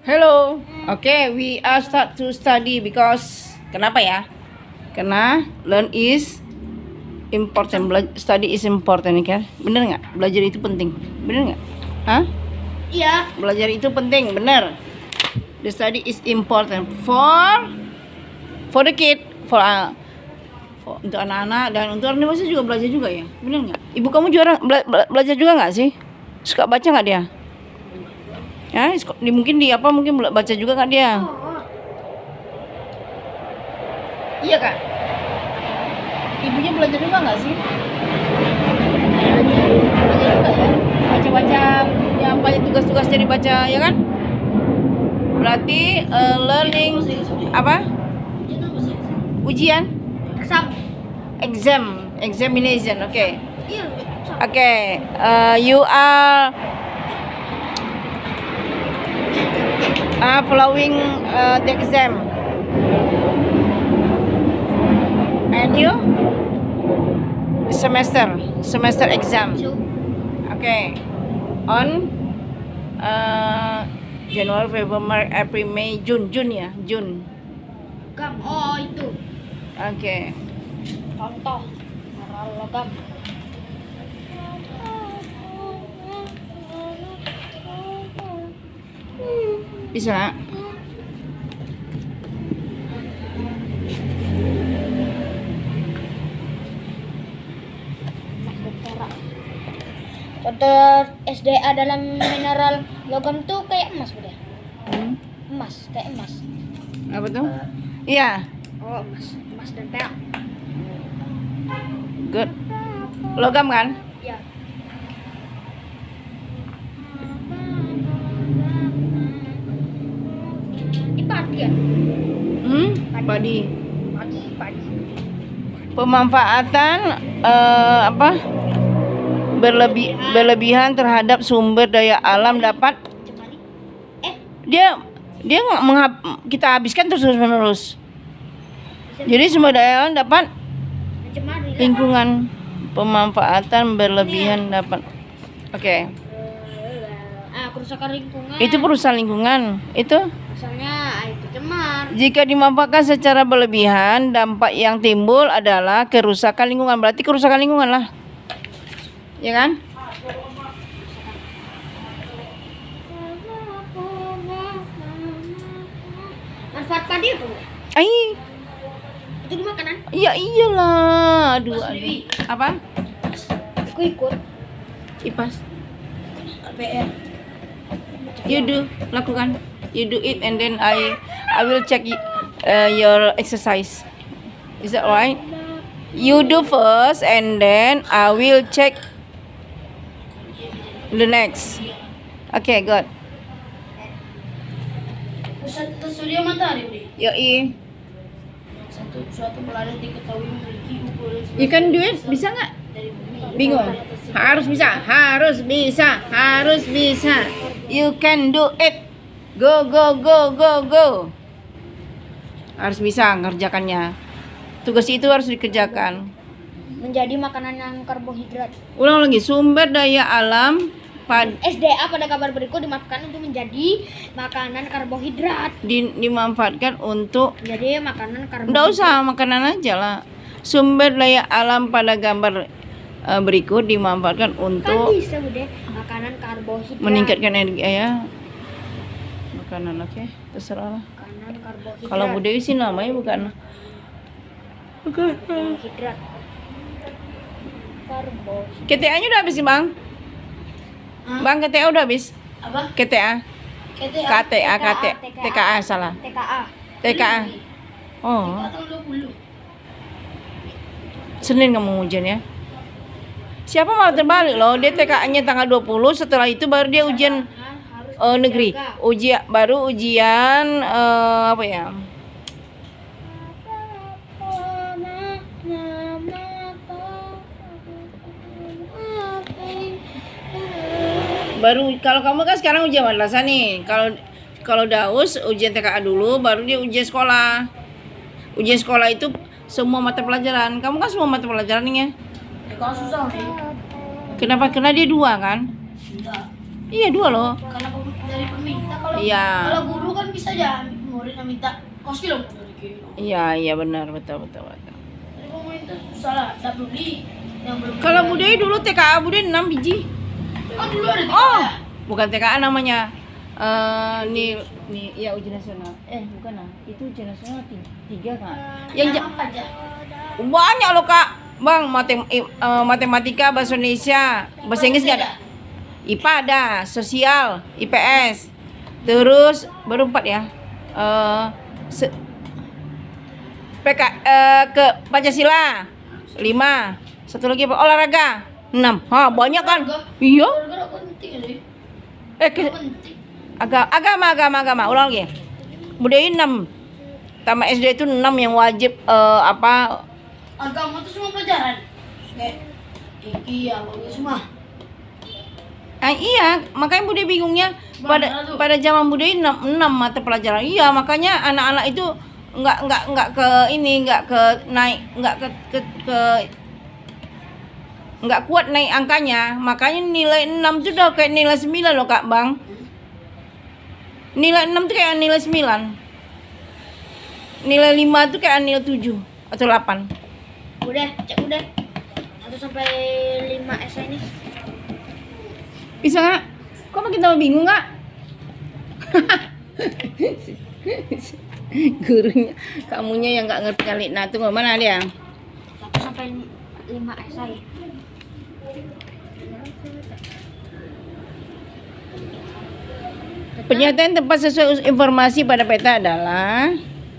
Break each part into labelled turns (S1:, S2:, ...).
S1: Hello. Okay, we are start to study because kenapa ya? Karena learn is important. Study is important, kan? Bener nggak? Belajar itu penting. Bener nggak? Hah?
S2: Iya.
S1: Belajar itu penting, bener. The study is important for the kid, for untuk anak-anak dan untuk orang dewasa juga belajar juga ya. Bener nggak? Ibu kamu juga belajar juga nggak sih? Suka baca nggak dia? Ya, mungkin mungkin baca juga nggak dia? Iya kak. Ibunya belajar juga nggak sih? Belajar juga ya. Baca-baca, punya banyak tugas-tugas jadi baca ya kan? Berarti learning apa? Ujian? Examination. Okay. Okay. You are following the exam. And you? Semester exam. Okay. On January, February, April, May, June ya, June.
S2: Oh itu.
S1: Okay.
S2: Contoh logam.
S1: Bisa.
S2: Contoh SDA dalam mineral logam tuh kayak emas udah. Emas, kayak emas.
S1: Apa tuh? Iya.
S2: Oh, emas dan perak.
S1: Good. Logam kan?
S2: Iya. Ini padi ya?
S1: Padi.
S2: Padi.
S1: Pemanfaatan berlebihan terhadap sumber daya alam dapat dia kita habiskan terus-menerus. Jadi sumber daya alam dapat lingkungan. Pemanfaatan berlebihan dapat. Oke.
S2: Kerusakan lingkungan.
S1: Itu perusahaan lingkungan. Itu
S2: misalnya air tercemar.
S1: jika dimanfaatkan secara berlebihan, dampak yang timbul adalah kerusakan lingkungan. Berarti kerusakan lingkungan lah. Ya kan?
S2: Manfaat padi apa? Itu di makanan?
S1: Iya iyalah. Aduh. Apa?
S2: Aku ikut.
S1: Kipas.
S2: PR.
S1: You do, lakukan. You do it and then I will check your exercise. Is that right? You do first and then I will check the next. Okay, good.
S2: Pusat surya matahari, Budi.
S1: Yoi.
S2: Suatu planet diketahui memiliki ukuran
S1: You can do it, bisa nggak?
S2: dari bumi.
S1: Bingung? Harus bisa. You can do it. Go. Harus bisa ngerjakannya. Tugas itu harus dikerjakan.
S2: Menjadi makanan yang karbohidrat.
S1: Ulang lagi, sumber daya alam
S2: SDA pada kabar berikut dimanfaatkan untuk menjadi makanan karbohidrat.
S1: dimanfaatkan untuk
S2: Jadi makanan karbohidrat.
S1: Nggak usah makanan aja lah. Sumber daya alam pada gambar berikut dimanfaatkan untuk
S2: Kan bisa Bude, makanan karbohidrat.
S1: meningkatkan energi ya. Makanan oke, terserah lah.
S2: Makanan karbohidrat.
S1: Kalau Bu Dewi sih namanya bukan.
S2: Karbohidrat. Karbohidrat.
S1: KTA-nya udah habis sih, Bang? Bang, KTA udah habis?
S2: Apa?
S1: KTA. TKA salah. TKA. Oh. Senin kamu ujian ya. Siapa malah terbalik loh. Dia TKA-nya tanggal 20, setelah itu baru dia ujian negeri. Baru ujian apa ya? Baru kalau kamu kan sekarang ujian madrasah nih. Kalau Daus ujian TKA dulu, baru dia ujian sekolah. Ujian sekolah itu semua mata pelajaran. Kamu kan semua mata pelajaran nih ya.
S2: Kalau susah sih.
S1: Kenapa? Karena dia 2 kan?
S2: Enggak.
S1: Iya 2 loh.
S2: Karena dari peminta. Kalau
S1: Iya.
S2: kalau guru kan bisa aja murid yang minta kos kilo dari kilo.
S1: Iya benar, betul.
S2: Dari pemerintah salah, tak beli yang belum.
S1: Kalau budaya dulu TKA budaya 6 biji.
S2: Oh dulu ada tiga
S1: Oh,
S2: ya?
S1: bukan TKA namanya. Nih ya ujian nasional. Bukan lah. Itu ujian nasional 3 kan. Yang
S2: apa aja?
S1: banyak loh Kak. Bang, matematika, bahasa Indonesia, bahasa Inggris nggak ada. IPA ada, sosial, IPS. Terus baru 4 ya. Ke Pancasila 5. Satu lagi apa? Olahraga 6. Banyak kan? Iya.
S2: Gara-gara penting sih. Penting.
S1: Agama. Ulang lagi. Budaya 6. Taman SD itu 6 yang wajib
S2: Agama tuh semua pelajaran. Kayak Kiki ya, bagus semua.
S1: Iya, makanya Bude bingungnya pada zaman Bude 6 mata pelajaran. Iya, makanya anak-anak itu nggak ke ini, nggak ke naik, nggak kuat naik angkanya. Makanya nilai 6 itu udah kayak nilai 9 loh Kak Bang. Nilai 6 tuh kayak nilai 9. Nilai 5 tuh kayak nilai 7 atau 8.
S2: Udah, cek udah. 1 sampai 5 esai ini.
S1: Bisa nggak? Kok makin tambah bingung nggak? Gurunya, kamunya yang nggak ngerti kali. Nah, tunggu mana dia?
S2: 1 sampai 5 esai.
S1: Pernyataan tempat sesuai informasi pada peta adalah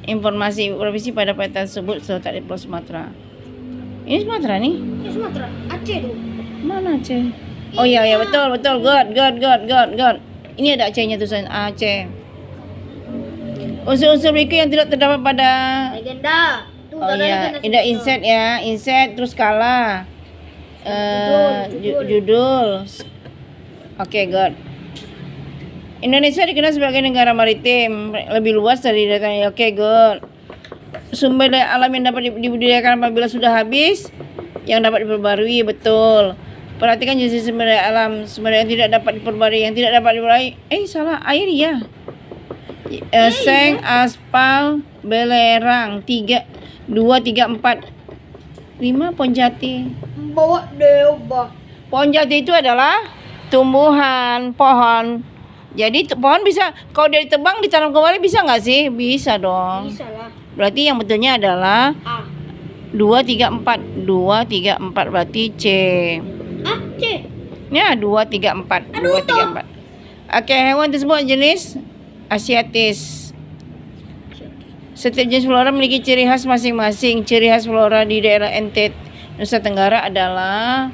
S1: informasi provinsi pada peta tersebut terletak di Pulau Sumatera. Ini Sumatera nih?
S2: Ini Sumatera, Aceh tuh.
S1: Mana Aceh? Oh iya betul. God. Ini ada Acehnya tulisan Aceh. Unsur-unsur berikut yang tidak terdapat pada
S2: Legenda. Tuh,
S1: Oh iya, ada inset ya, inset terus skala. Judul. Oke, good. Indonesia dikenal sebagai negara maritim, lebih luas dari datanya. Oke, good. Sumber daya alam yang dapat dibudidayakan apabila sudah habis, yang dapat diperbarui, betul. Perhatikan jenis sumber daya alam, sumber daya yang tidak dapat diperbarui, salah, air ya. Seng, aspal, belerang, 2, 3, 4, 5 pohon jati.
S2: Bawa dewa.
S1: Pohon jati itu adalah tumbuhan pohon. Jadi pohon bisa kalau dari tebang ditanam kembali bisa nggak sih? Bisa dong.
S2: Bisa lah.
S1: Berarti yang betulnya adalah
S2: A.
S1: 2, 3, 4. 2, 3, 4 berarti C.
S2: C.
S1: Ya, 2, 3, 4. 2, 3, 4. Oke, hewan tersebut jenis Asiatis. Setiap jenis flora memiliki ciri khas masing-masing. Ciri khas flora di daerah NTT Nusa Tenggara adalah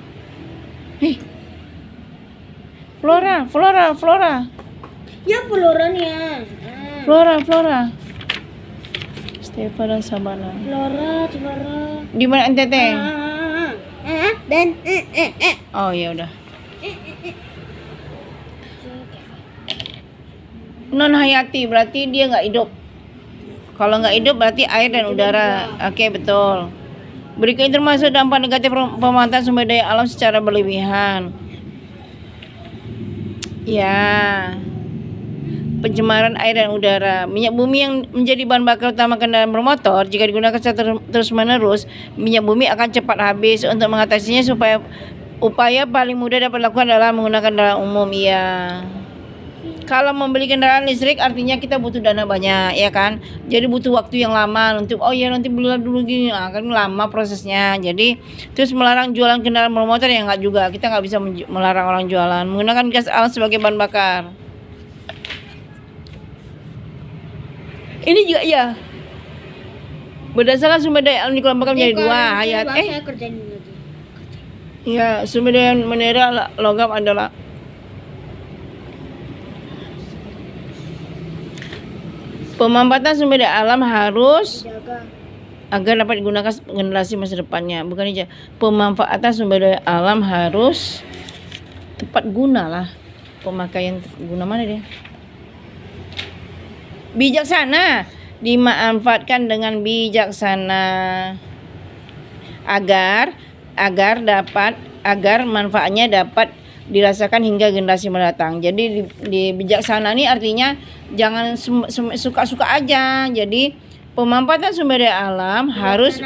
S1: flora.
S2: Ya floranya.
S1: Flora. Steva dan Sabana.
S2: Flora, Cemara.
S1: Di mana NTT?
S2: Dan
S1: Oh ya udah. Non hayati berarti dia nggak hidup. Kalau nggak hidup berarti air dan udara. Oke, betul. Berikut ini termasuk dampak negatif pemanfaatan sumber daya alam secara berlebihan. Ya. Pencemaran air dan udara. Minyak bumi yang menjadi bahan bakar utama kendaraan bermotor jika digunakan secara terus-menerus, minyak bumi akan cepat habis. Untuk mengatasinya upaya paling mudah dapat dilakukan adalah menggunakan kendaraan umum. Ya. Kalau membeli kendaraan listrik artinya kita butuh dana banyak, ya kan? Jadi butuh waktu yang lama untuk nanti beli dulu gini, kan lama prosesnya. Jadi terus melarang jualan kendaraan bermotor ya nggak juga. Kita nggak bisa melarang orang jualan. Menggunakan gas alam sebagai bahan bakar. Ini juga ya. Berdasarkan sumber daya alam dikelompokkan menjadi 2 hayat.
S2: Saya kerjain lagi.
S1: Ya, sumber daya mineral logam adalah pemanfaatan sumber daya alam harus agar dapat digunakan generasi masa depannya. Bukan aja pemanfaatan sumber daya alam harus tepat guna lah. Pemakaian guna mana dia? Bijaksana, dimanfaatkan dengan bijaksana agar manfaatnya dapat dirasakan hingga generasi mendatang. Jadi di bijaksana ini artinya jangan suka-suka aja. Jadi pemanfaatan sumber daya alam harus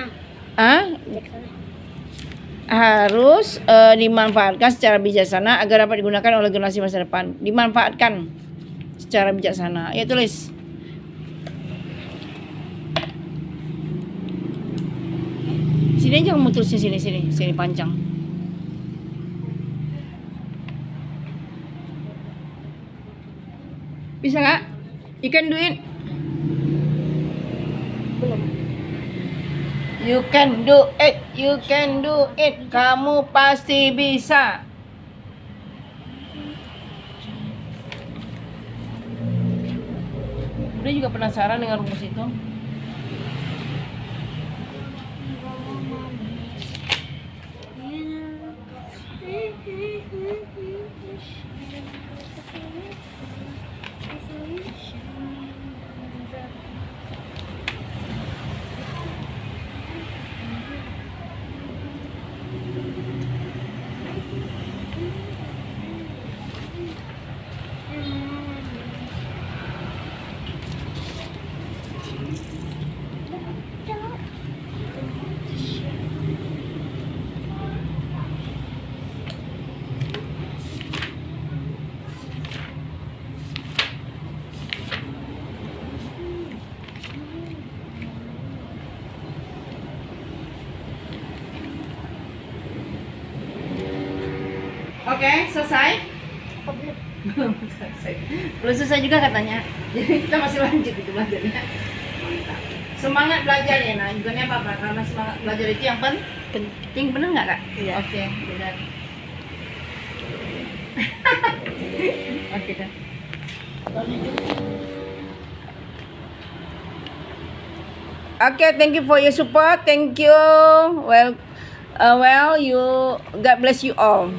S1: harus dimanfaatkan secara bijaksana agar dapat digunakan oleh generasi masa depan. Dimanfaatkan secara bijaksana. Ya tulis. Sini aja kamu tulisnya, sini panjang. Bisa nggak? You can do it.
S2: Belum.
S1: You can do it. You can do it. Kamu pasti bisa. Udah juga penasaran dengan rumus itu? Oke, selesai? Belum selesai. Belum selesai juga katanya. Jadi kita masih lanjut itu belajarnya. Mantap. Semangat belajar ya, nah bukannya apa-apa, karena semangat belajar itu yang penting, bener nggak Kak?
S2: Iya.
S1: Oke, benar. Oke dah. Okay, thank you for your support. Thank you. Well, you. God bless you all.